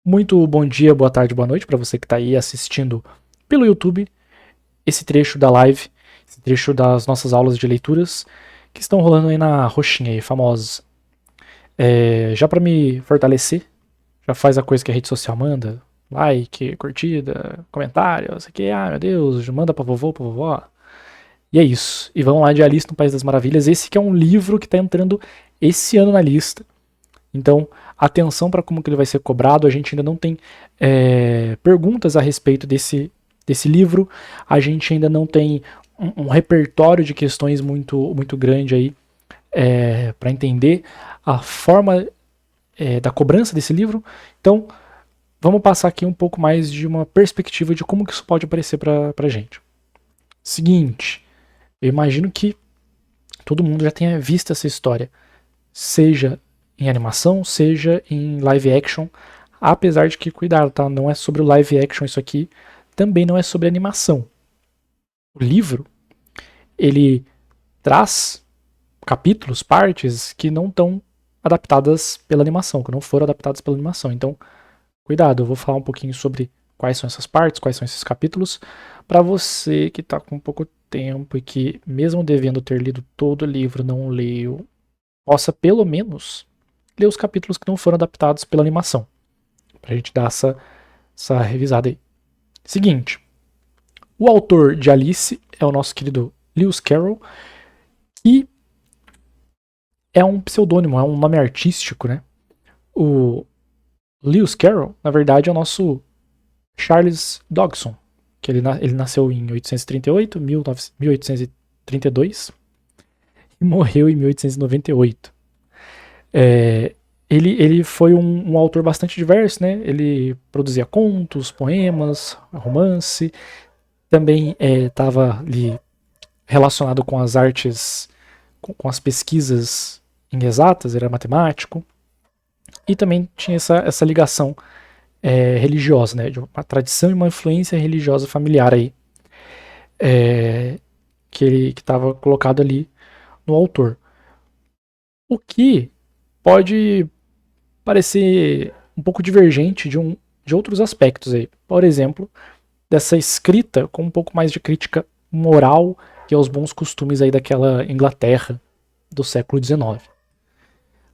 Muito bom dia, boa tarde, boa noite para você que está aí assistindo pelo YouTube esse trecho da live, esse trecho das nossas aulas de leituras que estão rolando aí na roxinha aí, famosa. Já para me fortalecer, já faz a coisa que a rede social manda, like, curtida, comentário, isso aqui, meu Deus, manda pra vovô, pra vovó. E é isso. E vamos lá de Alice no País das Maravilhas. Esse que é um livro que está entrando esse ano na lista. Então, atenção para como que ele vai ser cobrado. A gente ainda não tem perguntas a respeito desse livro. A gente ainda não tem um repertório de questões muito grande aí para entender a forma da cobrança desse livro. Então, vamos passar aqui um pouco mais de uma perspectiva de como que isso pode aparecer para a gente. Seguinte, eu imagino que todo mundo já tenha visto essa história, seja em animação, seja em live action, apesar de que, cuidado, tá? Não é sobre o live action isso aqui, também não é sobre animação. O livro, ele traz capítulos, partes que não estão adaptadas pela animação, que não foram adaptadas pela animação. Então, cuidado, eu vou falar um pouquinho sobre quais são essas partes, quais são esses capítulos, para você que está com pouco tempo e que, mesmo devendo ter lido todo o livro, não leu, possa pelo menos ler os capítulos que não foram adaptados pela animação, pra gente dar essa revisada aí. Seguinte, o autor de Alice é o nosso querido Lewis Carroll, que é um pseudônimo, é um nome artístico, né? O Lewis Carroll, na verdade, é o nosso Charles Dodgson, que ele nasceu em 1832 e morreu em 1898. Ele foi um autor bastante diverso, né? Ele produzia contos, poemas, romance, também estava ali relacionado com as artes, com as pesquisas em exatas, era matemático, e também tinha essa ligação religiosa, né? De uma tradição e uma influência religiosa familiar aí, que estava colocado ali no autor. O que pode parecer um pouco divergente de outros aspectos aí. Por exemplo, dessa escrita com um pouco mais de crítica moral e aos bons costumes aí daquela Inglaterra do século XIX.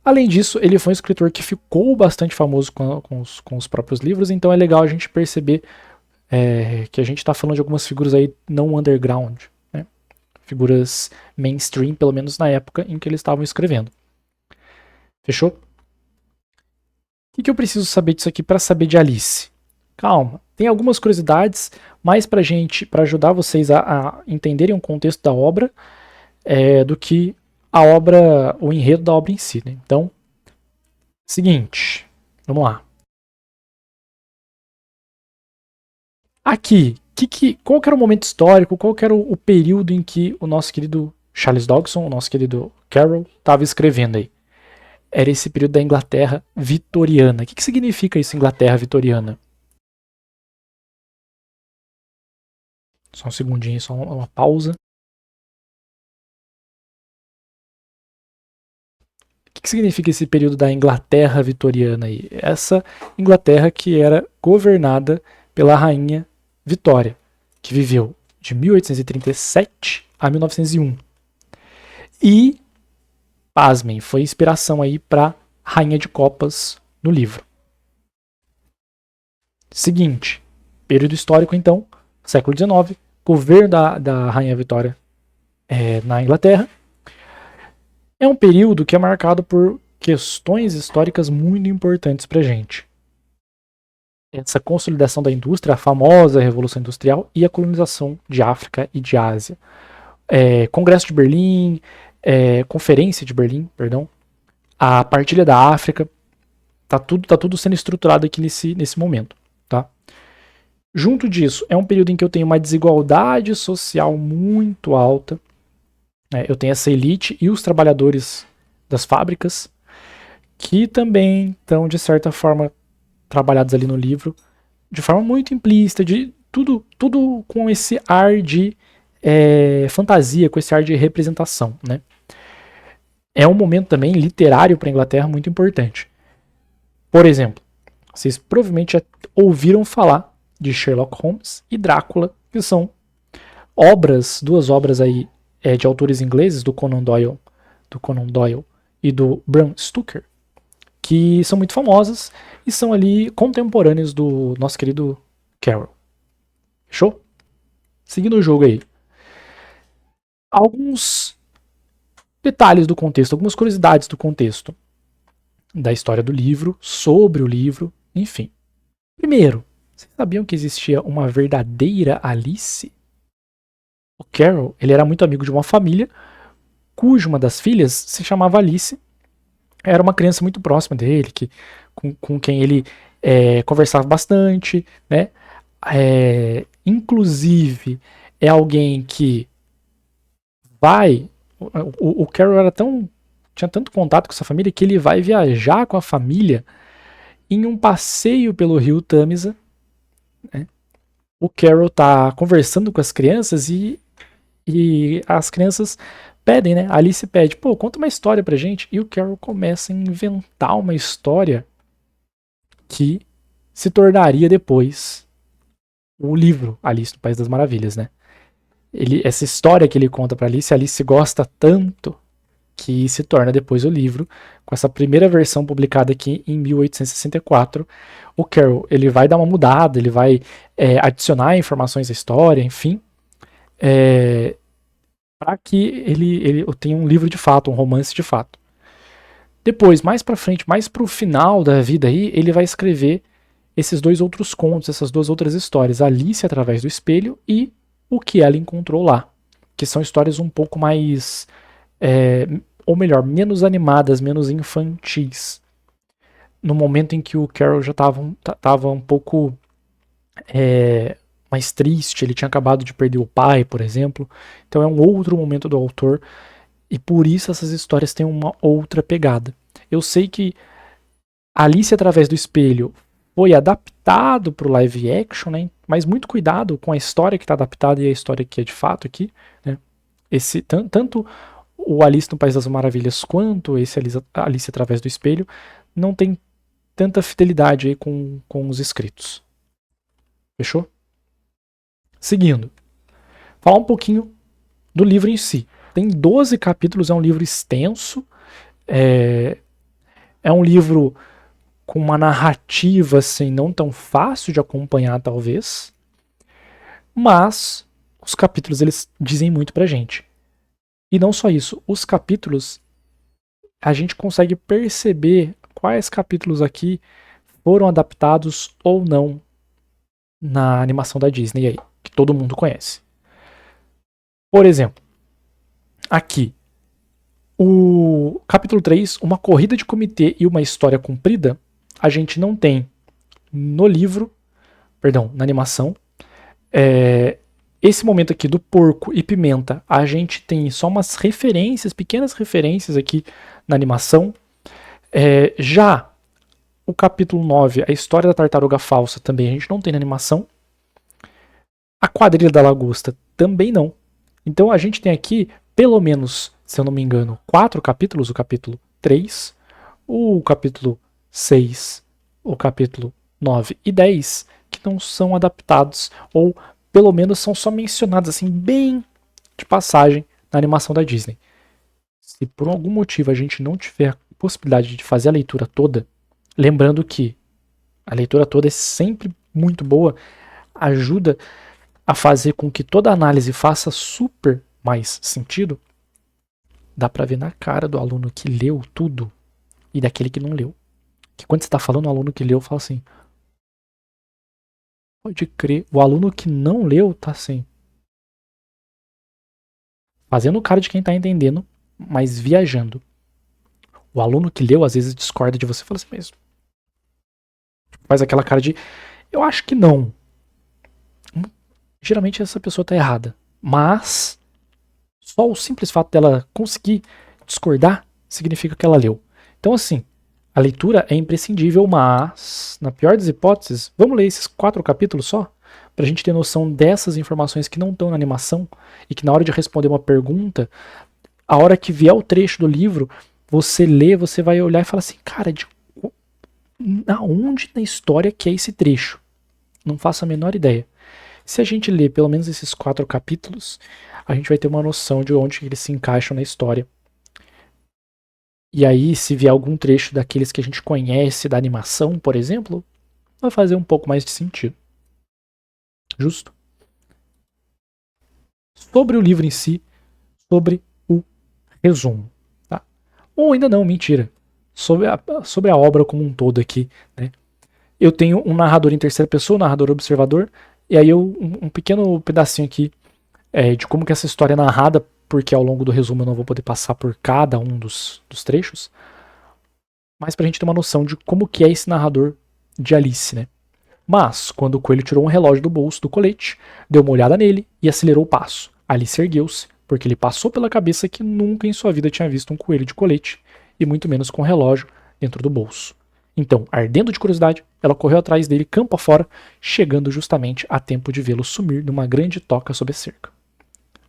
Além disso, ele foi um escritor que ficou bastante famoso com os próprios livros, então é legal a gente perceber que a gente está falando de algumas figuras aí não underground, né? Figuras mainstream, pelo menos na época em que eles estavam escrevendo. Fechou? O que eu preciso saber disso aqui para saber de Alice? Calma, tem algumas curiosidades, mais para ajudar vocês a entenderem o contexto da obra, do que o enredo da obra em si, né? Então, seguinte, vamos lá. Aqui, qual que era o momento histórico, qual que era o período em que o nosso querido Charles Dodgson, o nosso querido Carroll, estava escrevendo aí? Era esse período da Inglaterra vitoriana. O que significa isso, Inglaterra vitoriana? Só um segundinho, só uma pausa. O que significa esse período da Inglaterra vitoriana aí? Essa Inglaterra que era governada pela rainha Vitória, que viveu de 1837 a 1901. E, pasmem, foi inspiração aí para Rainha de Copas no livro. Seguinte, período histórico então, século XIX, governo da Rainha Vitória na Inglaterra. É um período que é marcado por questões históricas muito importantes para a gente. Essa consolidação da indústria, a famosa Revolução Industrial e a colonização de África e de Ásia. Congresso de Berlim, Conferência de Berlim, perdão, a Partilha da África, tá tudo sendo estruturado aqui nesse momento, tá? Junto disso, é um período em que eu tenho uma desigualdade social muito alta. Eu tenho essa elite e os trabalhadores das fábricas, que também estão, de certa forma, trabalhados ali no livro, de forma muito implícita, de tudo com esse ar de fantasia, com esse ar de representação, né? É um momento também literário para a Inglaterra muito importante. Por exemplo, Vocês provavelmente já ouviram falar de Sherlock Holmes e Drácula, que são duas obras aí de autores ingleses, do Conan Doyle e do Bram Stoker, que são muito famosas e são ali contemporâneos do nosso querido Carroll. Fechou? Seguindo o jogo aí. Alguns detalhes do contexto, algumas curiosidades do contexto da história do livro, sobre o livro, enfim. Primeiro, vocês sabiam que existia uma verdadeira Alice? O Carroll, ele era muito amigo de uma família cuja uma das filhas se chamava Alice. Era uma criança muito próxima dele, com quem ele conversava bastante, né? Inclusive, é alguém que vai... O Carroll tinha tanto contato com essa família que ele vai viajar com a família em um passeio pelo rio Tâmisa, né? O Carroll tá conversando com as crianças e as crianças pedem, né? A Alice pede, pô, conta uma história pra gente. E o Carroll começa a inventar uma história que se tornaria depois o livro Alice no País das Maravilhas, né? Essa história que ele conta pra Alice, a Alice gosta tanto que se torna depois o livro, com essa primeira versão publicada aqui em 1864. O Carroll, ele vai dar uma mudada, ele vai adicionar informações à história, enfim, para que ele tenha um livro de fato, um romance de fato. Depois, mais pra frente, mais pro final da vida aí, ele vai escrever esses dois outros contos, essas duas outras histórias, Alice através do espelho e O que ela encontrou lá, que são histórias um pouco mais, ou melhor, menos animadas, menos infantis. No momento em que o Carroll já estava um pouco mais triste, ele tinha acabado de perder o pai, por exemplo. Então é um outro momento do autor e por isso essas histórias têm uma outra pegada. Eu sei que Alice através do espelho foi adaptado para o live action, né? Mas muito cuidado com a história que está adaptada e a história que é de fato aqui, né? Tanto o Alice no País das Maravilhas quanto esse Alice através do espelho não tem tanta fidelidade aí com os escritos. Fechou? Seguindo. Falar um pouquinho do livro em si. Tem 12 capítulos, é um livro extenso. É um livro com uma narrativa assim, não tão fácil de acompanhar, talvez. Mas os capítulos eles dizem muito pra gente. E não só isso, os capítulos a gente consegue perceber quais capítulos aqui foram adaptados ou não na animação da Disney aí, que todo mundo conhece. Por exemplo, aqui, o capítulo 3, uma corrida de comitê e uma história cumprida, a gente não tem no livro, perdão, na animação. Esse momento aqui do porco e pimenta, a gente tem só umas referências, pequenas referências aqui na animação. Já o capítulo 9, a história da tartaruga falsa, também a gente não tem na animação. A quadrilha da lagosta também não. Então a gente tem aqui, pelo menos, se eu não me engano, 4 capítulos, o capítulo 3, o capítulo 6, o capítulo 9 e 10, que não são adaptados, ou pelo menos são só mencionados assim, bem de passagem na animação da Disney. Se por algum motivo a gente não tiver a possibilidade de fazer a leitura toda, lembrando que a leitura toda é sempre muito boa, ajuda a fazer com que toda a análise faça super mais sentido, dá pra ver na cara do aluno que leu tudo e daquele que não leu. Que quando você tá falando, o aluno que leu fala assim, pode crer, o aluno que não leu tá assim, fazendo o cara de quem tá entendendo, mas viajando. O aluno que leu às vezes discorda de você e fala assim mesmo. Faz aquela cara de, eu acho que não. Geralmente essa pessoa tá errada. Mas só o simples fato dela conseguir discordar significa que ela leu. Então assim, a leitura é imprescindível, mas, na pior das hipóteses, vamos ler esses 4 capítulos só? Pra gente ter noção dessas informações que não estão na animação e que na hora de responder uma pergunta, a hora que vier o trecho do livro, você lê, você vai olhar e falar assim, cara, aonde na história que é esse trecho. Não faço a menor ideia. Se a gente ler pelo menos esses 4 capítulos, a gente vai ter uma noção de onde eles se encaixam na história. E aí, se vier algum trecho daqueles que a gente conhece da animação, por exemplo, vai fazer um pouco mais de sentido. Justo? Sobre o livro em si, sobre o resumo. Tá? Ou ainda não, mentira. Sobre a obra como um todo aqui. Né? Eu tenho um narrador em terceira pessoa, um narrador observador, e aí um pequeno pedacinho aqui de como que essa história é narrada, porque ao longo do resumo eu não vou poder passar por cada um dos trechos, mas pra gente ter uma noção de como que é esse narrador de Alice, né? Mas, quando o coelho tirou um relógio do bolso do colete, deu uma olhada nele e acelerou o passo. Alice ergueu-se, porque lhe passou pela cabeça que nunca em sua vida tinha visto um coelho de colete, e muito menos com um relógio dentro do bolso. Então, ardendo de curiosidade, ela correu atrás dele campo afora, chegando justamente a tempo de vê-lo sumir numa grande toca sob a cerca.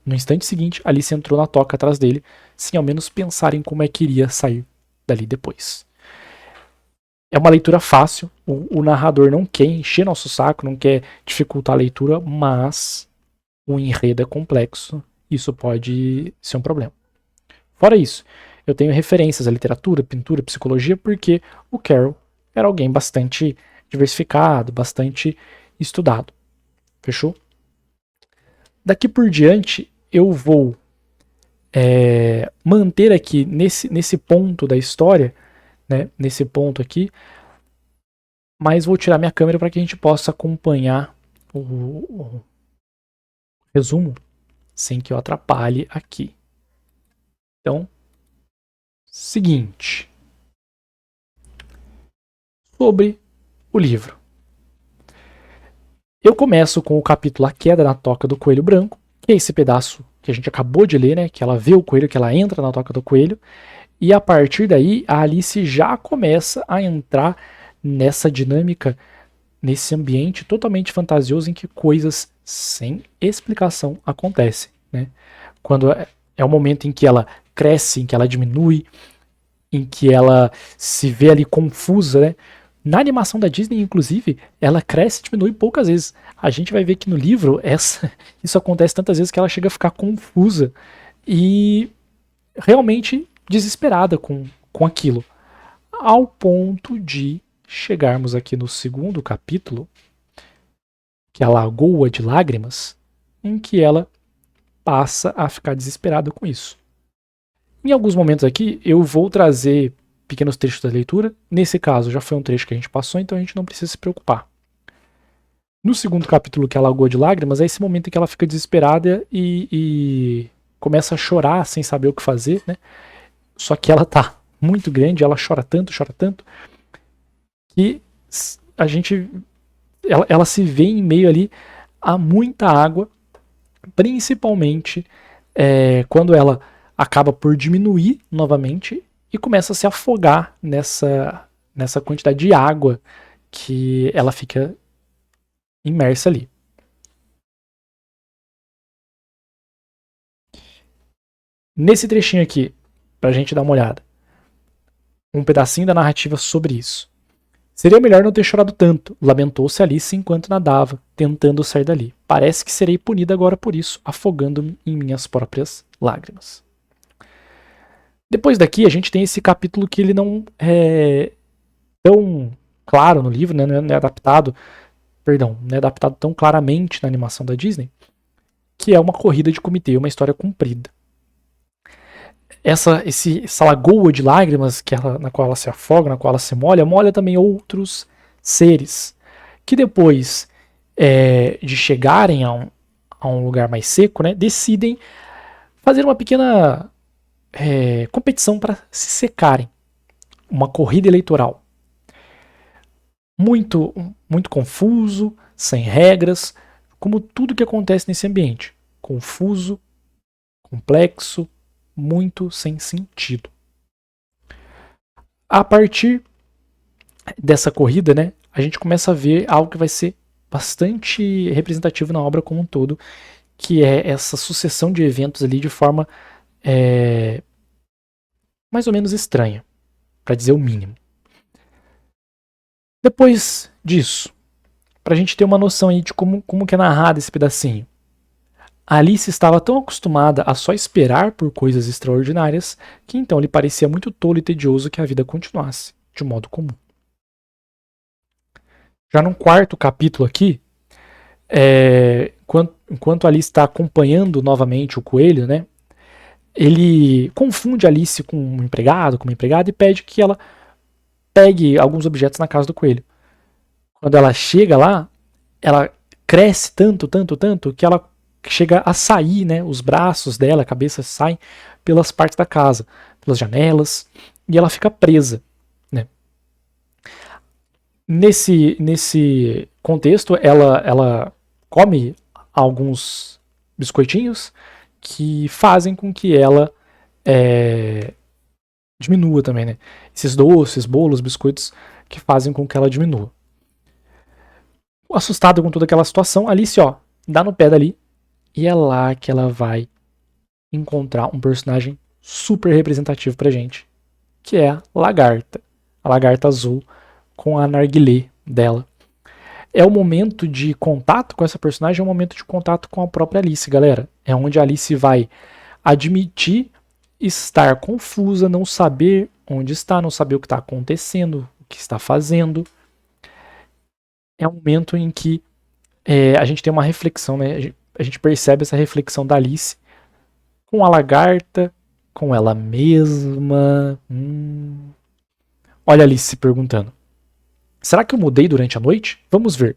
No instante seguinte, Alice entrou na toca atrás dele, sem ao menos pensar em como é que iria sair dali depois. É uma leitura fácil, o narrador não quer encher nosso saco, não quer dificultar a leitura, mas o enredo é complexo, isso pode ser um problema. Fora isso, eu tenho referências à literatura, pintura, psicologia, porque o Carroll era alguém bastante diversificado, bastante estudado. Fechou? Daqui por diante, eu vou manter aqui nesse ponto da história, né, nesse ponto aqui, mas vou tirar minha câmera para que a gente possa acompanhar o resumo sem que eu atrapalhe aqui. Então, seguinte, sobre o livro. Eu começo com o capítulo A Queda na Toca do Coelho Branco, que é esse pedaço que a gente acabou de ler, né, que ela vê o coelho, que ela entra na toca do coelho, e a partir daí a Alice já começa a entrar nessa dinâmica, nesse ambiente totalmente fantasioso em que coisas sem explicação acontecem. Né? Quando é o momento em que ela cresce, em que ela diminui, em que ela se vê ali confusa, né? Na animação da Disney, inclusive, ela cresce e diminui poucas vezes. A gente vai ver que no livro isso acontece tantas vezes que ela chega a ficar confusa e realmente desesperada com aquilo. Ao ponto de chegarmos aqui no segundo capítulo, que é a Lagoa de Lágrimas, em que ela passa a ficar desesperada com isso. Em alguns momentos aqui, eu vou trazer pequenos trechos da leitura. Nesse caso, já foi um trecho que a gente passou, então a gente não precisa se preocupar. No segundo capítulo, que é a Lagoa de Lágrimas, é esse momento em que ela fica desesperada e começa a chorar sem saber o que fazer, né? Só que ela tá muito grande, ela chora tanto, que a gente... Ela se vê em meio ali a muita água, principalmente quando ela acaba por diminuir novamente e começa a se afogar nessa quantidade de água que ela fica imersa ali. Nesse trechinho aqui, pra gente dar uma olhada, um pedacinho da narrativa sobre isso. Seria melhor não ter chorado tanto, lamentou-se Alice enquanto nadava, tentando sair dali. Parece que serei punida agora por isso, afogando-me em minhas próprias lágrimas. Depois daqui, a gente tem esse capítulo que ele não é tão claro no livro, né? Não é adaptado tão claramente na animação da Disney, que é uma corrida de comitê, uma história comprida. Essa lagoa de lágrimas na qual ela se afoga, na qual ela se molha também outros seres, que depois de chegarem a um lugar mais seco, né, decidem fazer uma pequena competição para se secarem. Uma corrida eleitoral. Muito, muito confuso, sem regras, como tudo que acontece nesse ambiente. Confuso, complexo, muito sem sentido. A partir dessa corrida, né, a gente começa a ver algo que vai ser bastante representativo na obra como um todo, que é essa sucessão de eventos ali de forma mais ou menos estranha, para dizer o mínimo. Depois disso, pra gente ter uma noção aí de como que é narrado esse pedacinho. A Alice estava tão acostumada a só esperar por coisas extraordinárias que então lhe parecia muito tolo e tedioso que a vida continuasse, de modo comum. Já no quarto capítulo aqui, enquanto Alice está acompanhando novamente o coelho, né, ele confunde Alice com um empregado, com uma empregada, e pede que ela pegue alguns objetos na casa do coelho. Quando ela chega lá, ela cresce tanto, tanto, tanto, que ela chega a sair, né, os braços dela, a cabeça saem pelas partes da casa, pelas janelas, e ela fica presa. Né. Nesse contexto, ela come alguns biscoitinhos que fazem com que ela diminua também, né? Esses doces, bolos, biscoitos que fazem com que ela diminua. Assustada com toda aquela situação, Alice, ó, dá no pé dali e é lá que ela vai encontrar um personagem super representativo pra gente, que é a Lagarta azul com a narguilé dela. É o momento de contato com essa personagem, é o momento de contato com a própria Alice, galera. É onde a Alice vai admitir estar confusa, não saber onde está, não saber o que está acontecendo, o que está fazendo. É um momento em que a gente tem uma reflexão, né? A gente percebe essa reflexão da Alice com a lagarta, com ela mesma. Olha a Alice se perguntando: será que eu mudei durante a noite? Vamos ver.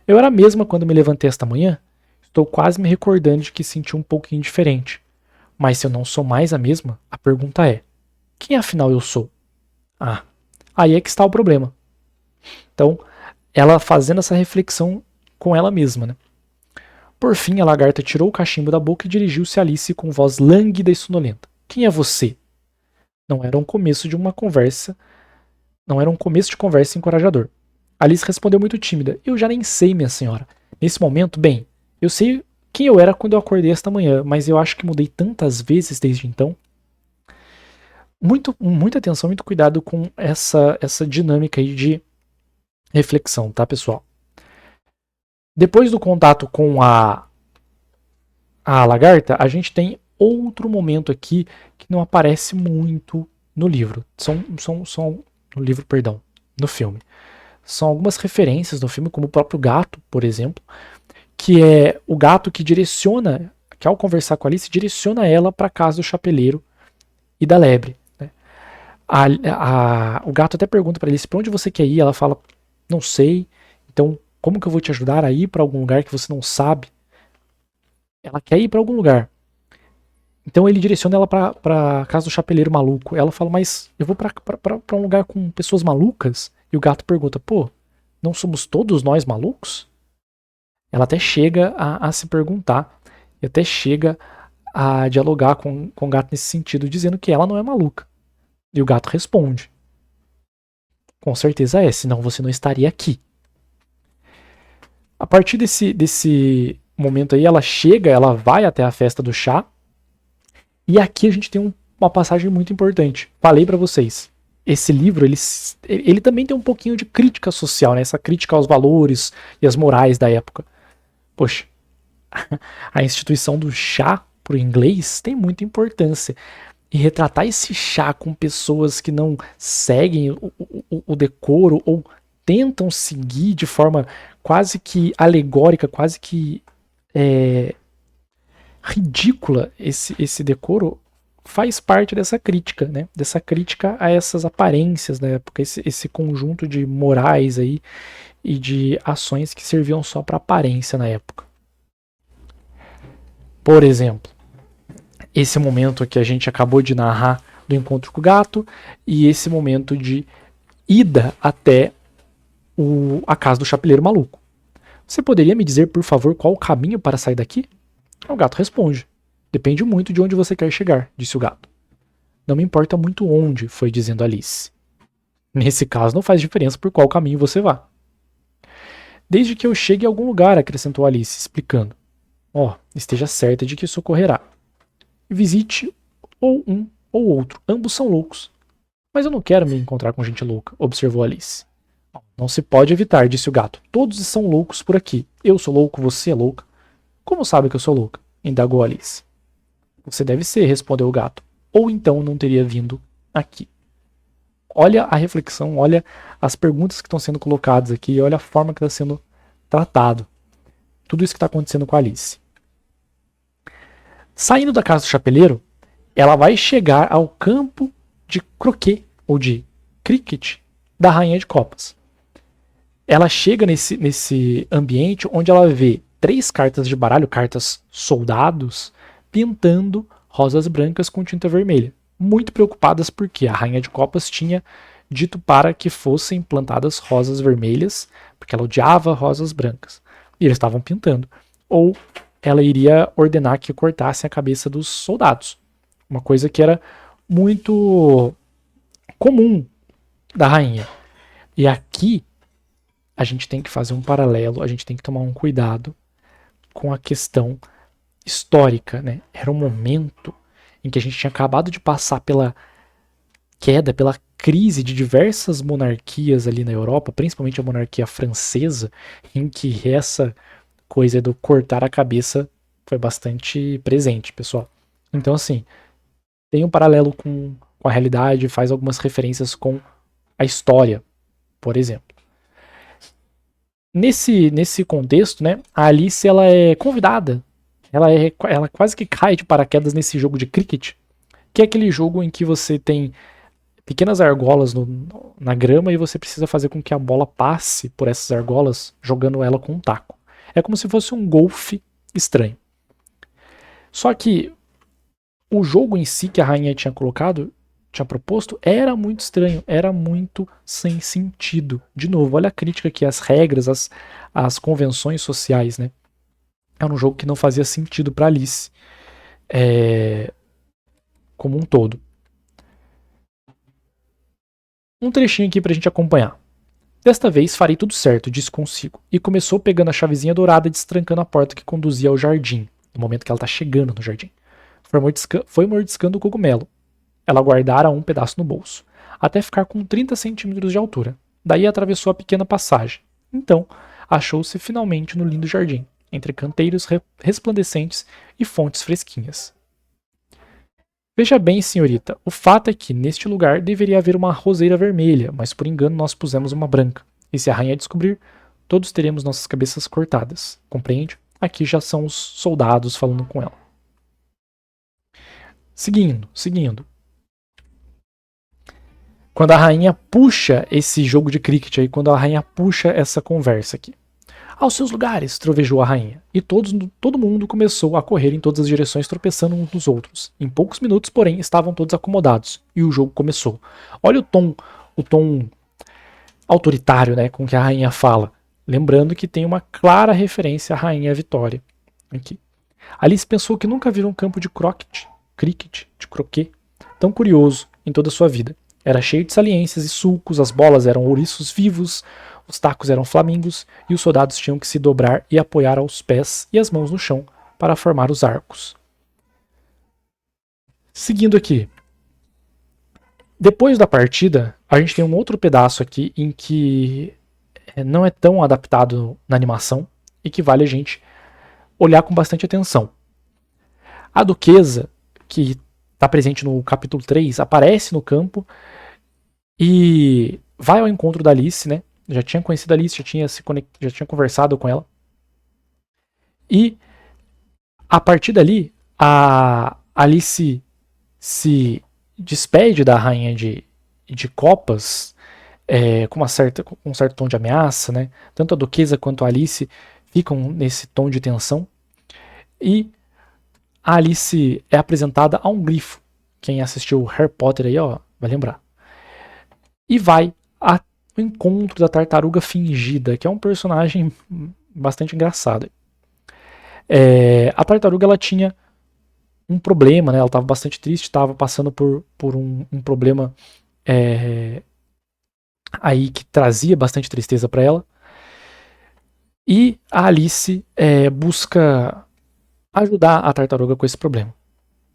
Eu era a mesma quando me levantei esta manhã? Estou quase me recordando de que senti um pouquinho diferente. Mas se eu não sou mais a mesma, a pergunta é: quem afinal eu sou? Ah, aí é que está o problema. Então, ela fazendo essa reflexão com ela mesma, né? Por fim, a lagarta tirou o cachimbo da boca e dirigiu-se a Alice com voz lânguida e sonolenta. Quem é você? Não era um começo de uma conversa. Não era um começo de conversa encorajador. Alice respondeu muito tímida. Eu já nem sei, minha senhora. Nesse momento, bem, eu sei quem eu era quando eu acordei esta manhã, mas eu acho que mudei tantas vezes desde então. Muita atenção, muito cuidado com essa dinâmica aí de reflexão, tá, pessoal? Depois do contato com a lagarta, a gente tem outro momento aqui que não aparece muito no livro. No livro, perdão, no filme. São algumas referências no filme, como o próprio gato, por exemplo, que é o gato que direciona, que ao conversar com a Alice, direciona ela para a casa do chapeleiro e da lebre. Né? O gato até pergunta para Alice para onde você quer ir, ela fala, não sei, então como que eu vou te ajudar a ir para algum lugar que você não sabe? Ela quer ir para algum lugar. Então ele direciona ela para casa do chapeleiro maluco. Ela fala, mas eu vou para um lugar com pessoas malucas? E o gato pergunta, pô, não somos todos nós malucos? Ela até chega a se perguntar e até chega a dialogar com o gato nesse sentido, dizendo que ela não é maluca. E o gato responde, com certeza é, senão você não estaria aqui. A partir desse momento aí, ela vai até a festa do chá, e aqui a gente tem uma passagem muito importante. Falei para vocês, esse livro, ele também tem um pouquinho de crítica social, né? Essa crítica aos valores e às morais da época. Poxa, a instituição do chá pro inglês tem muita importância. E retratar esse chá com pessoas que não seguem o decoro ou tentam seguir de forma quase que alegórica, quase que ridícula esse decoro, faz parte dessa crítica, né? Dessa crítica a essas aparências da época, esse conjunto de morais aí e de ações que serviam só para aparência na época. Por exemplo, esse momento que a gente acabou de narrar do encontro com o gato e esse momento de ida até a casa do chapeleiro maluco. Você poderia me dizer, por favor, qual o caminho para sair daqui? O gato responde. Depende muito de onde você quer chegar, disse o gato. Não me importa muito onde, foi dizendo Alice. Nesse caso, não faz diferença por qual caminho você vá. Desde que eu chegue a algum lugar, acrescentou Alice, explicando. Esteja certa de que isso ocorrerá. Visite ou um ou outro. Ambos são loucos. Mas eu não quero me encontrar com gente louca, observou Alice. Não se pode evitar, disse o gato. Todos são loucos por aqui. Eu sou louco, você é louca. Como sabe que eu sou louca? Indagou Alice. Você deve ser, respondeu o gato. Ou então não teria vindo aqui. Olha a reflexão, olha as perguntas que estão sendo colocadas aqui, olha a forma que está sendo tratado. Tudo isso que está acontecendo com a Alice. Saindo da casa do chapeleiro, ela vai chegar ao campo de croquet, ou de cricket, da Rainha de Copas. Ela chega nesse ambiente onde ela vê 3 cartas de baralho, cartas soldados, pintando rosas brancas com tinta vermelha. Muito preocupadas porque a Rainha de Copas tinha dito para que fossem plantadas rosas vermelhas, porque ela odiava rosas brancas. E eles estavam pintando. Ou ela iria ordenar que cortassem a cabeça dos soldados. Uma coisa que era muito comum da rainha. E aqui a gente tem que fazer um paralelo, a gente tem que tomar um cuidado com a questão histórica, né? Era um momento em que a gente tinha acabado de passar pela queda, pela crise de diversas monarquias ali na Europa, principalmente a monarquia francesa, em que essa coisa do cortar a cabeça foi bastante presente, pessoal. Então, assim, tem um paralelo com a realidade, faz algumas referências com a história, por exemplo. Nesse contexto, né, a Alice ela é convidada, ela quase que cai de paraquedas nesse jogo de cricket, que é aquele jogo em que você tem pequenas argolas na grama e você precisa fazer com que a bola passe por essas argolas, jogando ela com um taco. É como se fosse um golfe estranho. Só que o jogo em si que a rainha tinha proposto, era muito estranho, era muito sem sentido. De novo, olha a crítica aqui, as regras, as convenções sociais, né? Era um jogo que não fazia sentido para Alice como um todo. Um trechinho aqui pra gente acompanhar. Desta vez farei tudo certo, disse consigo, e começou pegando a chavezinha dourada e destrancando a porta que conduzia ao jardim, no momento que ela tá chegando no jardim. Foi mordiscando o cogumelo. Ela guardara um pedaço no bolso, até ficar com 30 centímetros de altura. Daí atravessou a pequena passagem. Então, achou-se finalmente no lindo jardim, entre canteiros resplandecentes e fontes fresquinhas. Veja bem, senhorita, o fato é que neste lugar deveria haver uma roseira vermelha, mas por engano nós pusemos uma branca. E se a rainha descobrir, todos teremos nossas cabeças cortadas. Compreende? Aqui já são os soldados falando com ela. Seguindo. Quando a rainha puxa esse jogo de cricket aí, quando a rainha puxa essa conversa aqui. Aos seus lugares, trovejou a rainha, e todo mundo começou a correr em todas as direções, tropeçando uns nos outros. Em poucos minutos, porém, estavam todos acomodados, e o jogo começou. Olha o tom autoritário, né, com que a rainha fala. Lembrando que tem uma clara referência à rainha Vitória aqui. Alice pensou que nunca viu um campo de cricket, de croquet, tão curioso em toda a sua vida. Era cheio de saliências e sulcos, as bolas eram ouriços vivos, os tacos eram flamingos e os soldados tinham que se dobrar e apoiar os pés e as mãos no chão para formar os arcos. Seguindo aqui. Depois da partida, a gente tem um outro pedaço aqui em que não é tão adaptado na animação e que vale a gente olhar com bastante atenção. A duquesa, que está presente no capítulo 3, aparece no campo e vai ao encontro da Alice, né? Já tinha conhecido a Alice, já tinha conversado com ela. E a partir dali, a Alice se despede da rainha de copas com um certo tom de ameaça, né? Tanto a duquesa quanto a Alice ficam nesse tom de tensão. E a Alice é apresentada a um grifo. Quem assistiu Harry Potter aí, ó, vai lembrar. E vai ao encontro da tartaruga fingida, que é um personagem bastante engraçado. A tartaruga ela tinha um problema, né? Ela estava bastante triste, estava passando por um problema aí que trazia bastante tristeza para ela. E a Alice busca ajudar a tartaruga com esse problema.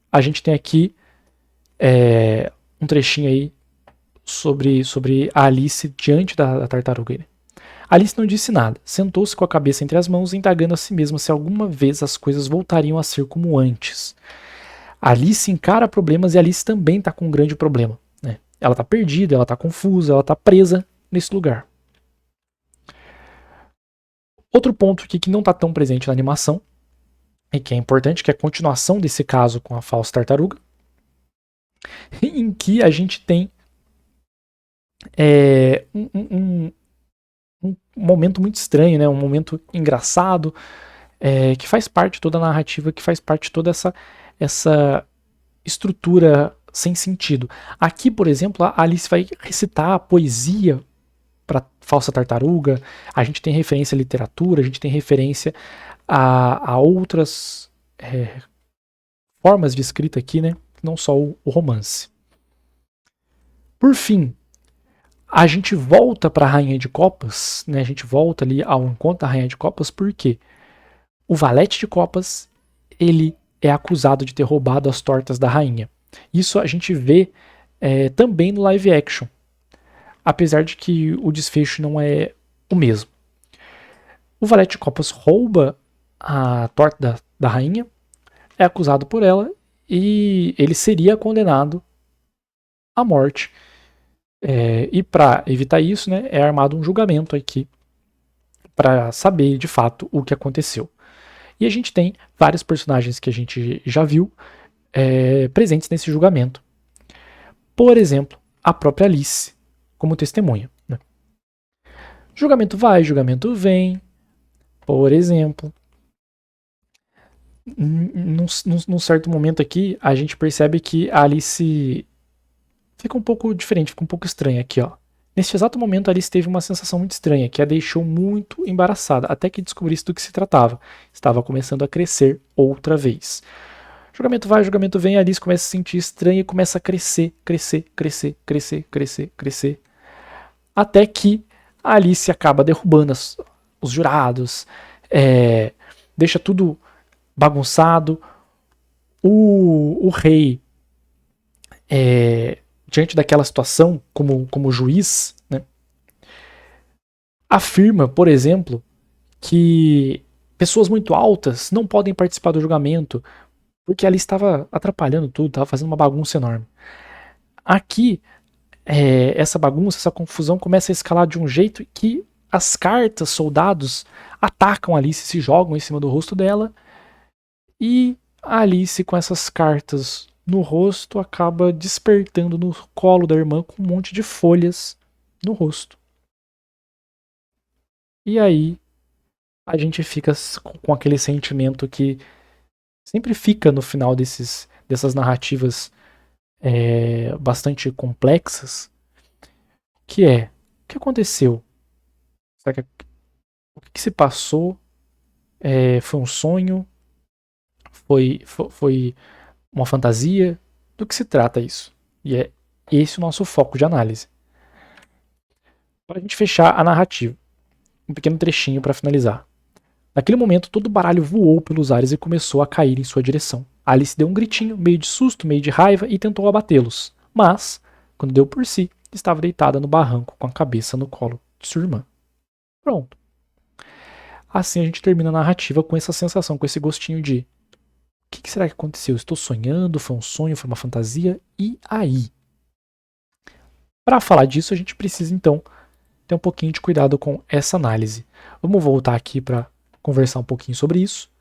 A gente tem aqui um trechinho aí sobre a Alice diante da tartaruga. Alice não disse nada, sentou-se com a cabeça entre as mãos, indagando a si mesma se alguma vez as coisas voltariam a ser como antes. Alice encara problemas e Alice também está com um grande problema, né? Ela está perdida, ela está confusa, ela está presa nesse lugar. Outro ponto aqui que não está tão presente na animação, e que é importante, que é a continuação desse caso com a falsa tartaruga, em que a gente tem um momento muito estranho, né? Um momento engraçado, que faz parte toda a narrativa, que faz parte toda essa estrutura sem sentido. Aqui, por exemplo, a Alice vai recitar a poesia para falsa tartaruga, a gente tem referência à literatura, a gente tem referência a outras formas de escrita aqui, né? Não só o romance. Por fim, a gente volta para a Rainha de Copas, né? A gente volta ali ao encontro da Rainha de Copas, porque o Valete de Copas, ele é acusado de ter roubado as tortas da rainha. Isso a gente vê também no live action, apesar de que o desfecho não é o mesmo. O Valete de Copas rouba a torta da rainha, é acusado por ela e ele seria condenado à morte. E para evitar isso, né, é armado um julgamento aqui para saber de fato o que aconteceu. E a gente tem vários personagens que a gente já viu presentes nesse julgamento. Por exemplo, a própria Alice como testemunha. Né? Julgamento vai, julgamento vem. Por exemplo, num certo momento aqui, a gente percebe que a Alice fica um pouco diferente, fica um pouco estranha aqui, ó. Neste exato momento, a Alice teve uma sensação muito estranha, que a deixou muito embaraçada, até que descobrisse do que se tratava. Estava começando a crescer outra vez. Julgamento vai, julgamento vem, a Alice começa a se sentir estranha e começa a crescer, crescer. Até que a Alice acaba derrubando os jurados, deixa tudo bagunçado. O rei, diante daquela situação, como juiz, né, afirma, por exemplo, que pessoas muito altas não podem participar do julgamento, porque ali estava atrapalhando tudo, estava fazendo uma bagunça enorme. Aqui, essa bagunça, essa confusão começa a escalar de um jeito que as cartas, soldados, atacam a Alice, se jogam em cima do rosto dela, e a Alice, com essas cartas no rosto, acaba despertando no colo da irmã com um monte de folhas no rosto. E aí a gente fica com aquele sentimento que sempre fica no final dessas narrativas bastante complexas, que o que aconteceu? O que se passou? Foi um sonho? Foi uma fantasia? Do que se trata isso? E é esse o nosso foco de análise. Para a gente fechar a narrativa, um pequeno trechinho para finalizar. Naquele momento, todo o baralho voou pelos ares e começou a cair em sua direção. Alice deu um gritinho, meio de susto, meio de raiva, e tentou abatê-los. Mas, quando deu por si, estava deitada no barranco com a cabeça no colo de sua irmã. Pronto. Assim a gente termina a narrativa com essa sensação, com esse gostinho de: o que será que aconteceu? Estou sonhando? Foi um sonho? Foi uma fantasia? E aí? Para falar disso, a gente precisa então ter um pouquinho de cuidado com essa análise. Vamos voltar aqui para conversar um pouquinho sobre isso,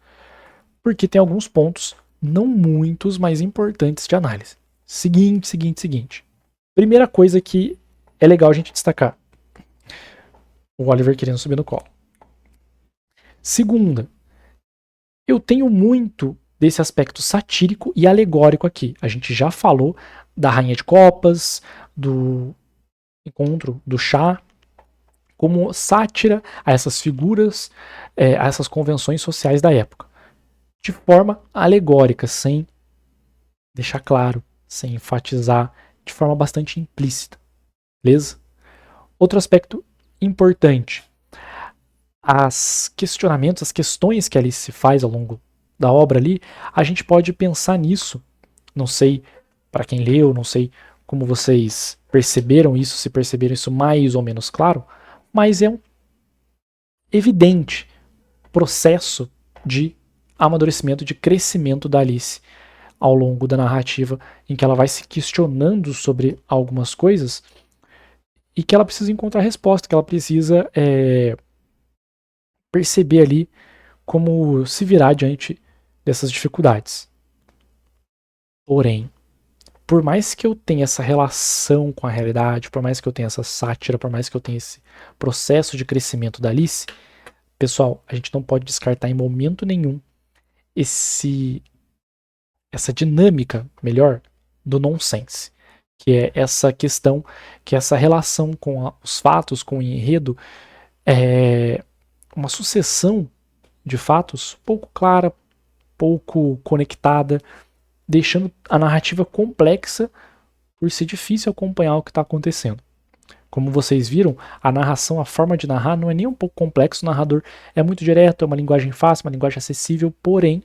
porque tem alguns pontos, não muitos, mas importantes de análise. Seguinte. Primeira coisa que é legal a gente destacar: o Oliver querendo subir no colo. Segunda, eu tenho muito desse aspecto satírico e alegórico aqui. A gente já falou da Rainha de Copas, do encontro do chá, como sátira a essas figuras, a essas convenções sociais da época. De forma alegórica, sem deixar claro, sem enfatizar, de forma bastante implícita. Beleza? Outro aspecto importante: as questionamentos, as questões que Alice faz ao longo da obra ali, a gente pode pensar nisso. Não sei para quem leu, não sei como vocês perceberam isso, se perceberam isso mais ou menos claro, mas é um evidente processo de amadurecimento, de crescimento da Alice ao longo da narrativa, em que ela vai se questionando sobre algumas coisas e que ela precisa encontrar resposta, que ela precisa perceber ali como se virar diante dessas dificuldades. Porém, por mais que eu tenha essa relação com a realidade, por mais que eu tenha essa sátira, por mais que eu tenha esse processo de crescimento da Alice, pessoal, a gente não pode descartar em momento nenhum essa dinâmica, melhor, do nonsense, que é essa questão, que é essa relação com os fatos, com o enredo, é uma sucessão de fatos pouco clara, pouco conectada, deixando a narrativa complexa por ser difícil acompanhar o que está acontecendo. Como vocês viram, a narração, a forma de narrar não é nem um pouco complexo, o narrador é muito direto, é uma linguagem fácil, uma linguagem acessível, porém,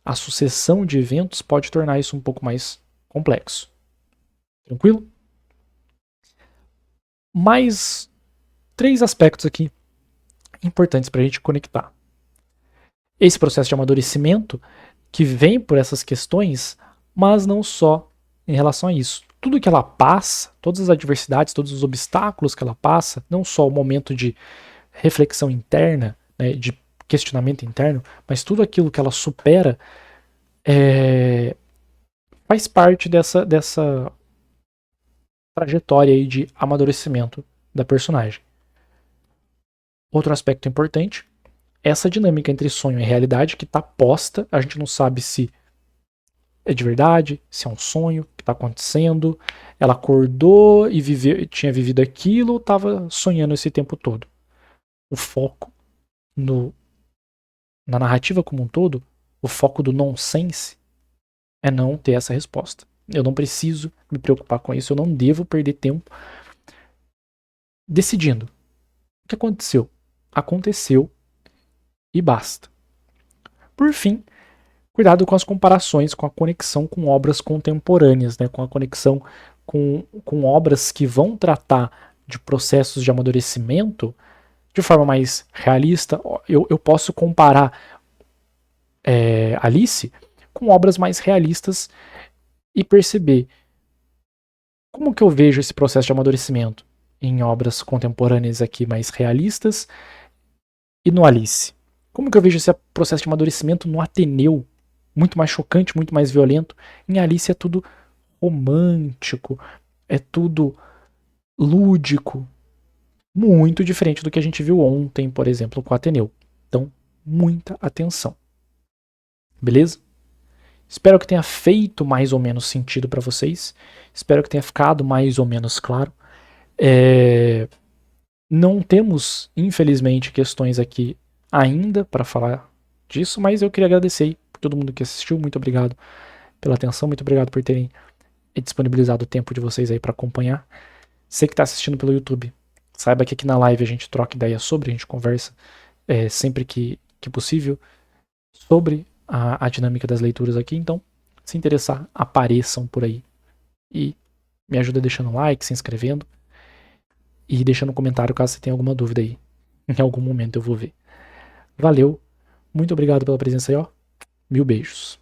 a sucessão de eventos pode tornar isso um pouco mais complexo. Tranquilo? Mais 3 aspectos aqui importantes para a gente conectar. Esse processo de amadurecimento que vem por essas questões, mas não só em relação a isso. Tudo que ela passa, todas as adversidades, todos os obstáculos que ela passa, não só o momento de reflexão interna, né, de questionamento interno, mas tudo aquilo que ela supera faz parte dessa trajetória aí de amadurecimento da personagem. Outro aspecto importante, essa dinâmica entre sonho e realidade que está posta, a gente não sabe se é de verdade, se é um sonho que está acontecendo, ela acordou e tinha vivido aquilo ou estava sonhando esse tempo todo. O foco na narrativa como um todo, o foco do nonsense é não ter essa resposta. Eu não preciso me preocupar com isso, eu não devo perder tempo decidindo. O que aconteceu? Aconteceu e basta. Por fim, cuidado com as comparações, com a conexão com obras contemporâneas, né? Com a conexão com obras que vão tratar de processos de amadurecimento de forma mais realista. Eu posso comparar Alice com obras mais realistas e perceber como que eu vejo esse processo de amadurecimento em obras contemporâneas aqui mais realistas e no Alice. Como que eu vejo esse processo de amadurecimento no Ateneu, muito mais chocante, muito mais violento. Em Alice é tudo romântico, é tudo lúdico, muito diferente do que a gente viu ontem, por exemplo, com o Ateneu. Então, muita atenção. Beleza? Espero que tenha feito mais ou menos sentido para vocês. Espero que tenha ficado mais ou menos claro. Não temos, infelizmente, questões aqui ainda para falar disso, mas eu queria agradecer por todo mundo que assistiu. Muito obrigado pela atenção, muito obrigado por terem disponibilizado o tempo de vocês aí para acompanhar. Você que está assistindo pelo YouTube, saiba que aqui na live a gente troca ideias sobre, a gente conversa sempre que possível sobre a dinâmica das leituras aqui. Então, se interessar, apareçam por aí e me ajuda deixando um like, se inscrevendo e deixando um comentário caso você tenha alguma dúvida aí. Em algum momento eu vou ver. Valeu, muito obrigado pela presença aí, ó. 1000 beijos.